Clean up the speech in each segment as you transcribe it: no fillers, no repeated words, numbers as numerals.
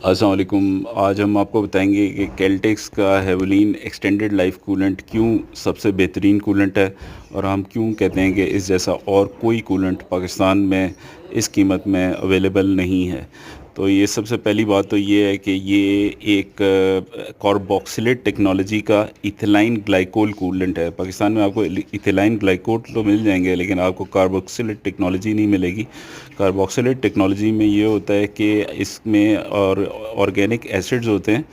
अस्सलाम वालेकुम। आज हम आपको बताएंगे कि कैलटेक्स का हेवलिन एक्सटेंडेड लाइफ कूलेंट क्यों सबसे बेहतरीन कूलेंट है और हम क्यों कहते हैं कि इस जैसा और कोई कूलेंट पाकिस्तान में इस कीमत में अवेलेबल नहीं है। तो ये सबसे पहली बात तो ये है कि ये एक कार्बोक्सिलेट टेक्नोलॉजी का इथिलाइन ग्लाइकोल कूलेंट है। पाकिस्तान में आपको इथिलाइन ग्लाइकोल तो मिल जाएंगे, लेकिन आपको कार्बोक्सिलेट टेक्नोलॉजी नहीं मिलेगी। कार्बोक्सिलेट टेक्नोलॉजी में ये होता है कि इसमें और ऑर्गेनिक एसिड्स होते हैं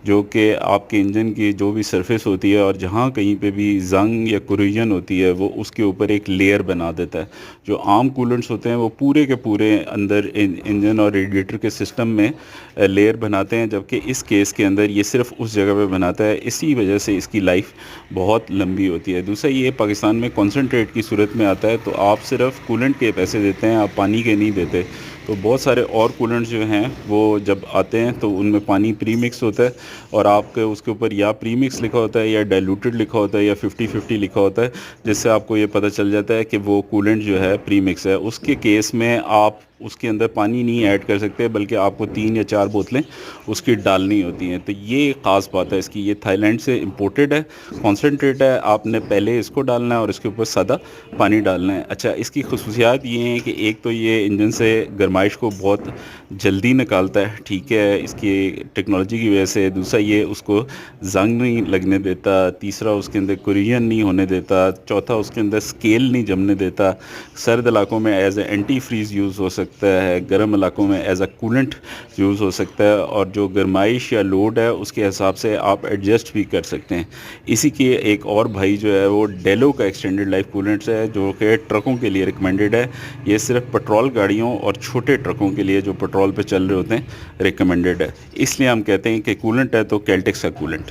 जो कि आपके इंजन की जो भी सरफेस होती है और जहाँ कहीं पे भी जंग या कोरोजन होती है वो उसके ऊपर एक लेयर बना देता है। जो आम कूलेंट्स होते हैं वो पूरे के पूरे अंदर इंजन और रेडिएटर के सिस्टम में लेयर बनाते हैं, जबकि इस केस के अंदर ये सिर्फ उस जगह पे बनाता है। इसी वजह से इसकी लाइफ बहुत लंबी होती है। दूसरा ये पाकिस्तान में कॉन्सनट्रेट की सूरत में आता है, तो आप सिर्फ कूलेंट के पैसे देते हैं, आप पानी के नहीं देते। तो बहुत सारे और कूलेंट्स जो हैं वो जब आते हैं तो उनमें पानी प्री मिक्स होता है और आपके उसके ऊपर या प्री मिक्स लिखा होता है या डाइल्यूटेड लिखा होता है या 50-50 लिखा होता है, जिससे आपको ये पता चल जाता है कि वो कूलेंट जो है प्री मिक्स है। उसके केस में आप उसके अंदर पानी नहीं ऐड कर सकते, बल्कि आपको 3 या 4 बोतलें उसकी डालनी होती हैं। तो ये ख़ास बात है इसकी। ये थाईलैंड से इंपोर्टेड है, कॉन्सनट्रेट है। आपने पहले इसको डालना है और इसके ऊपर सादा पानी डालना है। अच्छा, इसकी खसूसियात ये हैं कि एक तो ये इंजन से गरमाइश को बहुत जल्दी निकालता है, ठीक है, इसकी टेक्नोलॉजी की वजह से। दूसरा ये उसको जंग नहीं लगने देता। तीसरा उसके अंदर कोरियन नहीं होने देता। चौथा उसके अंदर स्केल नहीं जमने देता। सर्द इलाकों में as a anti freeze use हो सकता है, गर्म इलाकों में एज अ कूलेंट यूज़ हो सकता है, और जो गर्माइश या लोड है उसके हिसाब से आप एडजस्ट भी कर सकते हैं। इसी के एक और भाई जो है वो डेलो का एक्सटेंडेड लाइफ कूलेंट्स है, जो कि ट्रकों के लिए रिकमेंडेड है। ये सिर्फ पेट्रोल गाड़ियों और छोटे ट्रकों के लिए जो पेट्रोल पे चल रहे होते हैं रिकमेंडेड है। इसलिए हम कहते हैं कि कूलेंट है तो कैलटेक्स का कूलेंट।